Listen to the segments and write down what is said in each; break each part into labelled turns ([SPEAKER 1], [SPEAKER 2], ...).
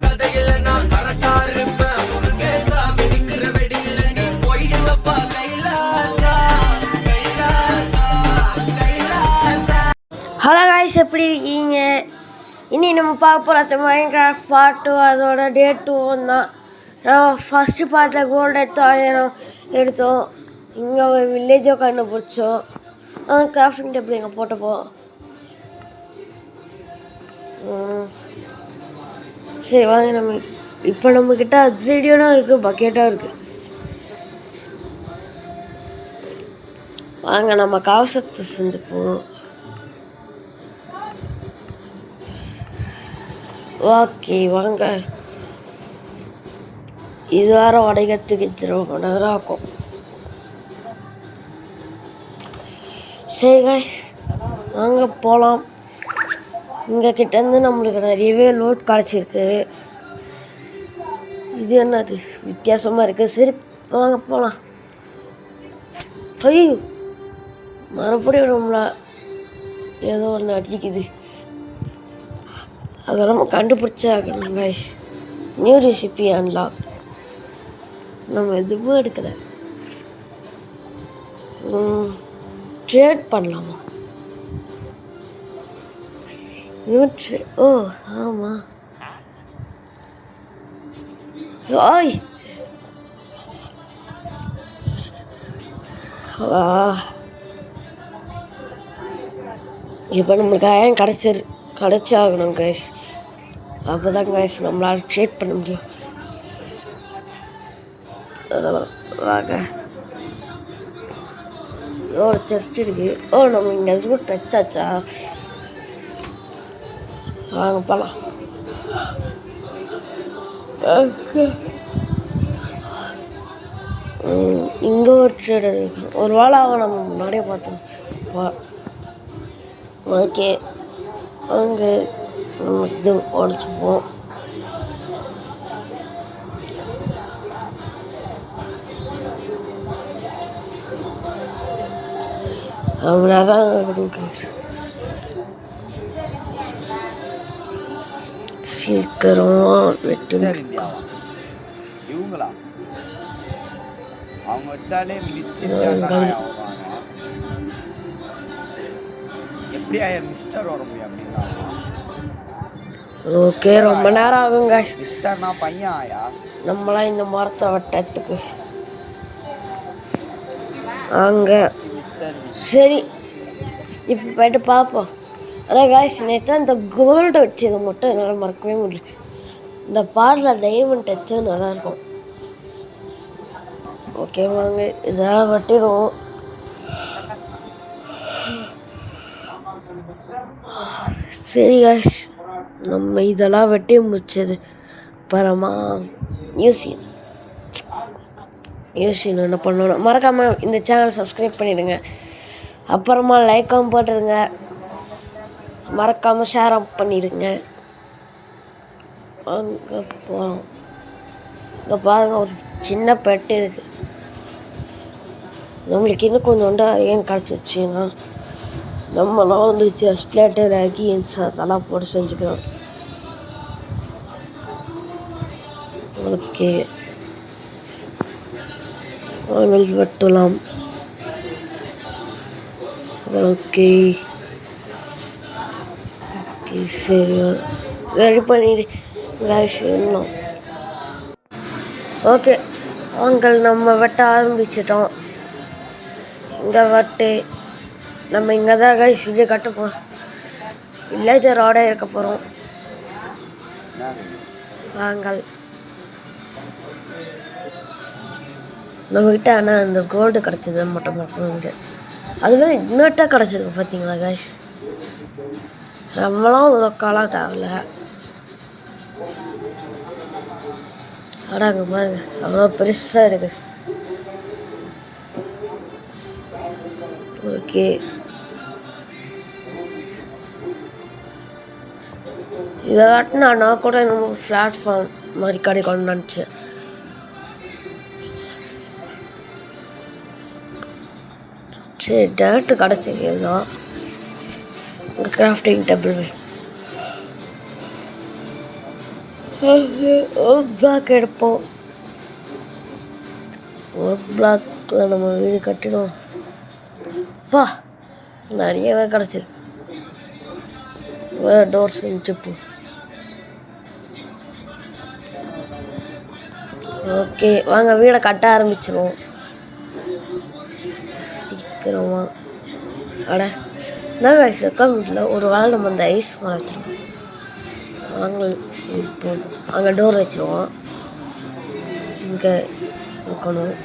[SPEAKER 1] கதையில நான் கரெக்டா இருப்பேன் முருகேசா மிதிக்கிற வெடியில நீ போயிடுவப்பா கைலாசா கைலாசா கைலாசா.
[SPEAKER 2] ஹலோ காய்ஸ், எப்படி இருக்கீங்க? இனி நம்ம பார்க்க போகிற மைன்கிராஃப்ட் பார்ட் 2 அதோட டே 2 தான். நம்ம ஃபஸ்ட்டு பார்ட்டில் கோல்டு எடுத்தோம். இங்கே ஒரு வில்லேஜோ கண்டுபிடிச்சோம். கிராஃப்டிங் டேபிள் இங்கே போட்டப்போம். சரி வாங்க, நம்ம இப்போ நம்மக்கிட்ட அப்சைடியனும் இருக்குது, பக்கெட்டாக இருக்குது. வாங்க நம்ம கவசத்தை செஞ்சுப்போம். ஓகே வாங்க. இது வேறு உடைக்கிறதுக்கு ரொம்ப நேரம் ஆகும். சரி காய்ஸ், வாங்க போகலாம். இங்கே கிட்டேருந்து நம்மளுக்கு நிறையவே லோட் கிடச்சிருக்கு. இது என்னது வித்தியாசமாக இருக்குது. சரி வாங்க போகலாம். ஐயோ, மறுபடியும் நம்மள ஏதோ ஒன்று அடிக்குது. அதை நம்ம கண்டுபிடிச்சே ஆகணும் கைஸ். New recipe unlock. நம்ம எதுவும் எடுக்கலை. ட்ரேட் பண்ணலாமா? ஓ ஆமாம். ஓய் இப்போ நம்மளுக்கு அயன் கிடைச்சாகணும் கைஸ். அப்போ தான் கைஸ் நம்மளால் ட்ரேட் பண்ண முடியும். வாங்க. ஓ செஸ்ட் இருக்கு. ஓ நம்ம இங்கே எதுவும் டச் ஆச்சா? வாங்க போகலாம். இங்கே ஒரு ட்ரேடர் இருக்கு. ஒரு வேளை அவன் நம்ம முன்னாடியே பார்த்தோம். ஓகே, அங்கே நம்ம இது உடச்சிப்போம். சீக்கிரமா வெட்டு.
[SPEAKER 3] இவங்களா அவங்க வச்சாலே எப்படி மிஸ்டர் வர முடியும் அப்படின்னா?
[SPEAKER 2] ஓகே, ரொம்ப நேரம் ஆகுங்க.
[SPEAKER 3] மிஸ்டர்னா பையன் ஆயா? நம்மளாம்
[SPEAKER 2] இந்த மரத்தை வெட்டத்துக்கு அங்கே. சரி இப்போ போய்ட்டு பார்ப்போம். ஆனால் காய்ஸ், நேற்று இந்த கோல்டு வச்சது மட்டும் என்னால் மறக்கவே முடியல. இந்த பாட்டில் டைமண்ட் வச்சா நல்லாயிருக்கும். ஓகே வாங்க, இதெல்லாம் வெட்டிடுவோம். சரி காய்ஸ், நம்ம இதெல்லாம் வெட்டி முடிச்சது அப்புறமா யூசின் என்ன பண்ணணும் மறக்காமல் இந்த சேனல் சப்ஸ்கிரைப் பண்ணிவிடுங்க. அப்புறமா லைக்காகவும் போட்டுருங்க. மறக்காமல் ஷேரும் பண்ணிடுங்க. அங்கே போகிறோம். இங்கே பாருங்கள், ஒரு சின்ன பெட்டு இருக்குது. நம்மளுக்கு இன்னும் கொஞ்சோண்டா ஏன் கிடச்சிருச்சுன்னா நம்மளாம் வந்து ஸ்பிளேட்டர் ஆக்கி அதெல்லாம் போட்டு செஞ்சுக்கலாம். ஓகே வெட்டலாம். ஓகே ஓகே சரி, ரெடி பண்ணிடு காய்ஸ். இன்னும் ஓகே அங்கிள், நம்ம வெட்ட ஆரம்பிச்சிட்டோம். இங்கே வெட்டு. நம்ம இங்கே தான் காய்ஸ் வீடியோ கட்ட போகிறோம். வில்லேஜரோட இருக்க போகிறோம். வாங்கள் நம்மக்கிட்ட. ஆனால் அந்த கோல்டு கிடச்சது மட்டும் மறக்க முடியாது. அதுவே இன்னொட்டாக கிடச்சிருக்கு பார்த்தீங்களா காய்ஸ். நம்மளாம் ஒரு காலாக தேவையில்ல. அடாங்க பாருங்க, அவ்வளோ பெருசாக இருக்கு. ஓகே, இதை வெட்டினா கூட நம்ம பிளாட்ஃபார்ம் மாதிரி கிடைக்கும்னு நினச்சேன். சரி, டேரக்ட் கிடச்சிருக்கேன். கிராஃப்டிங் டேபிள் ஒரு பிளாக் எடுப்போம். ஒரு பிளாக்கில் நம்ம வீடு கட்டிடுவோம். பா நிறையவே கிடச்சிது. வேறு டோர் செஞ்சுப்போம். ஓகே வாங்க வீடை கட்ட ஆரம்பிச்சிடுவோம் சீக்கிரமா. அட என்ன காய்ஸ் வீட்டில் ஒரு வேலை நம்ம அந்த ஐஸ் மேலே வச்சுருவோம். வாங்க இப்போ அங்கே டோர் வச்சுருவோம். இங்கே வைக்கணும்.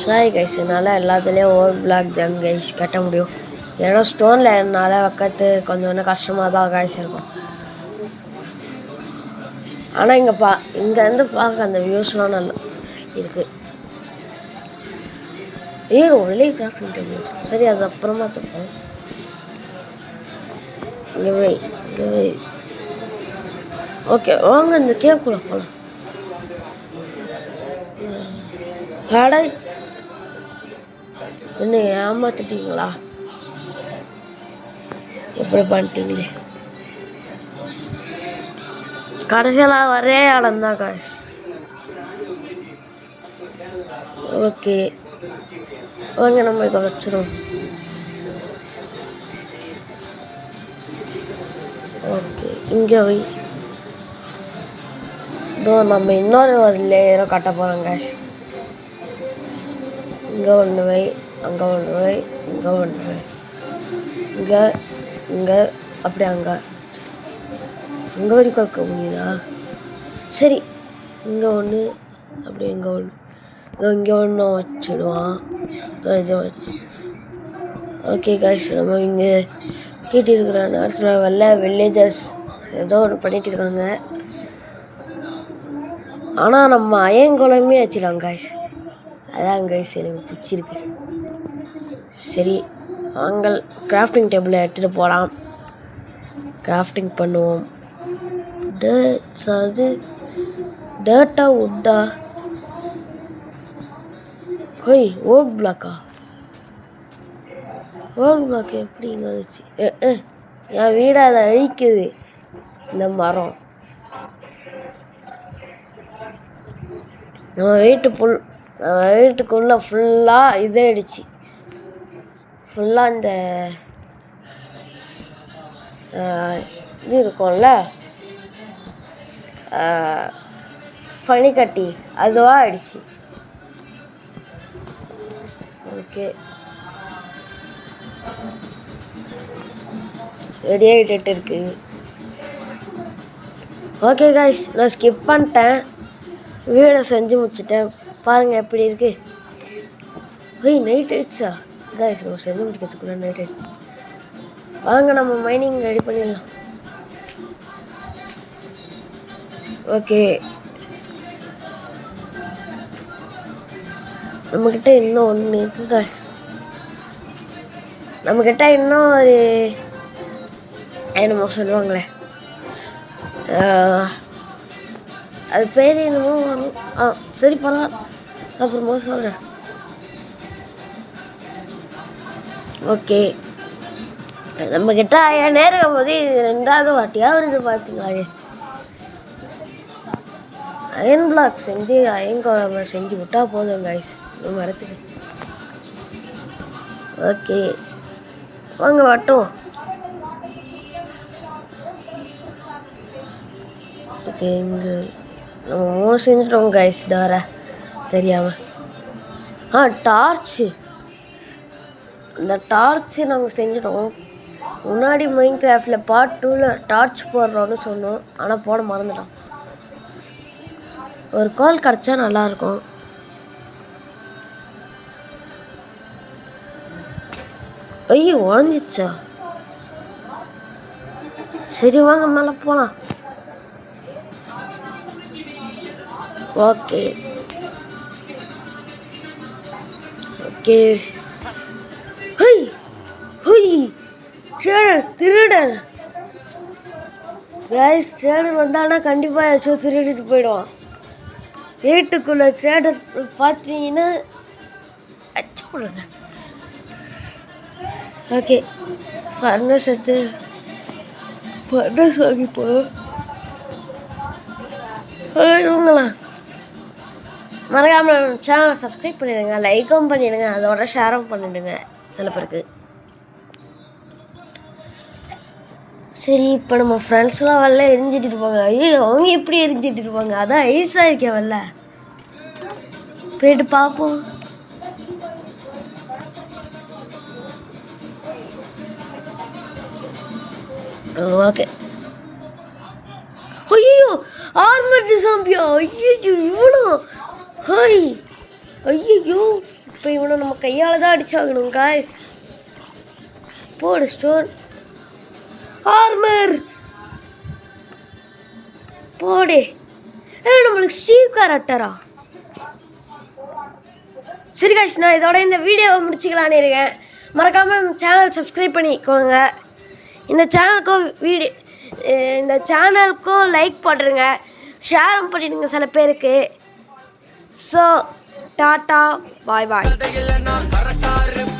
[SPEAKER 2] சாரி கைஸ் என்னால் எல்லாத்துலேயும் ஒரு பிளாக் தான் கைஸ் கட்ட முடியும். ஏன்னா ஸ்டோனில் என்னால் வைக்கிறது கொஞ்சம் கஷ்டமாக தான் கைஸ் இருக்கும். ஆனால் இங்கேருந்து பார்க்க அந்த வியூஸ்லாம் நல்லா இருக்குது. ஒரே கிராஃப்டிங் டேபிள். சரி அது அப்புறமா தப்போம். இங்கே வை. ஓகே வாங்க இந்த கேக்குள்ள போகலாம். ஹடை என்ன ஏமாத்திட்டீங்களா? எப்படி பண்ணிட்டீங்களே? கடைசியில் ஒரே இடம் தான் காய்ஸ். ஓகே வாங்க நம்ம இதை வச்சிடும். ஓகே இங்கே வை. இதோ நம்ம இன்னொரு ஒரு லேயரை கட்ட போகிறோம் காய்ஸ். இங்கே ஒன்று வை, அங்கே ஒன்று வை, இங்கே ஒன்று வை, இங்கே அப்படி அங்கே வரைக்கும் வைக்க முடியுதா? சரி இங்கே ஒன்று அப்படி இங்கே ஒன்று இங்கே ஒன்று வச்சுடுவான். இதை வச்சு ஓகே காய்ஸ் நம்ம இங்கே கீட்டி இருக்கிற நேரத்தில் வெள்ளை வில்லேஜஸ் ஏதோ ஒன்று பண்ணிகிட்டு இருக்காங்க. ஆனால் நம்ம அயங்குளமே வச்சிடலாம் காய்ஸ். அதான் காய்ஸ் எனக்கு பிடிச்சிருக்கு. சரி வாங்க கிராஃப்டிங் டேபிளை எடுத்துகிட்டு போகலாம். கிராஃப்டிங் பண்ணுவோம். அது டேட்டா உட்டா ஹோய் ஓக் பிளாக்கா? ஓக் பிளாக் எப்படி இங்கே வந்துச்சு? என் வீடை அதை அழிக்குது இந்த மரம். நம்ம வீட்டுக்குள்ளே ஃபுல்லாக இதாகிடுச்சு. ஃபுல்லாக இந்த இது இருக்கும்ல பனிக்கட்டி அதுவாக ஆயிடுச்சு. ஓகே ரெடி ஆகிட்டு இருக்கு. ஓகே காய்ஸ் நான் ஸ்கிப் பண்ணிட்டேன். வீடை செஞ்சு முடிச்சிட்டேன். பாருங்கள் எப்படி இருக்கு. நைட் ஆயிடுச்சா காய்ஸ்? நம்ம செஞ்சு முடிக்கிறதுக்குள்ள நைட் ஆயிடுச்சு. வாங்க நம்ம மைனிங் ரெடி பண்ணிடலாம். ஓகே நம்மக்கிட்ட இன்னும் ஒன்று இருக்கு காய்ஸ். நம்மக்கிட்ட இன்னும் ஒரு என்னமோ சொல்லுவாங்களே அது பேர் என்னமோ வரும். சரி பரவாயில்ல அப்புறமா சொல்கிறேன். ஓகே நம்மக்கிட்ட நேரம் போது ரெண்டாவது வாட்டியாக வருது பார்த்தீங்களா? அயன் பிளாக் செஞ்சு அயன் குழம்பு செஞ்சு விட்டால் போதும் காய்ஸ் நம்ம மரத்துக்கு. ஓகே வாங்க வட்டும். ஓகே இங்கே நம்ம 3 செஞ்சுட்டோம் காய்ஸ். டோரை தெரியாமல். டார்ச்சு. இந்த டார்ச்சு நாங்கள் செஞ்சிட்டோம். முன்னாடி மைண்ட் கிராஃப்டில் பார்ட் 2ல் டார்ச் போடுறோன்னு சொன்னோம். ஆனால் போட மறந்துட்டோம். ஒரு கால் கிடச்சா நல்லாயிருக்கும். உடஞ்சிச்சா? சரி வாங்க மேலே போகலாம். ஓகே ஓகே திருடன் கைஸ். ட்ரேடர் வந்தானா கண்டிப்பாக ஏதாச்சும் திருடிட்டு போயிடுவான். வீட்டுக்குள்ளே ட்ரேடர் பார்த்தீங்கன்னா அச்சு போடுங்க. ஓகே ஃபர்னஸ் வாங்கி போகிறோம். இவங்களா மறக்காமல் சேனலை சப்ஸ்கிரைப் பண்ணிடுங்க, லைக்கும் பண்ணிடுங்க, அதோட ஷேரும் பண்ணிடுங்க சில பேருக்கு. சரி, இப்போ நம்ம ஃப்ரெண்ட்ஸ்லாம் வரல எரிஞ்சிட்டு இருப்பாங்க. ஐயோ, அவங்க எப்படி எரிஞ்சிட்டு இருப்பாங்க? அதான் ஐஸாக இருக்க வரல. போயிட்டு பார்ப்போம். ஓகே. ஐயோ, ஆர்மர் ஜாம்பியா! ஐயோ, இவனோ! ஹாய்! ஐயோ, இப்போ இவனை நம்ம கையால் தான் அடிச்சாகணும் காய்ஸ். போடு ஸ்டோன் ஆர்மர் போடு. நம்மளுக்கு ஸ்டீவ் கேரக்டரா? சரி காய்ஸ், நான் இதோட இந்த வீடியோவை முடிச்சுக்கலான்னு இருக்கேன். மறக்காமல் சேனல் சப்ஸ்கிரைப் பண்ணிக்கோங்க. இந்த சேனலுக்கும் லைக் போட்டுருங்க, ஷேரும் பண்ணிடுங்க சில பேருக்கு. ஸோ டாட்டா, பாய் பாய்.
[SPEAKER 1] நான் கரெக்டா இருப்பேன்.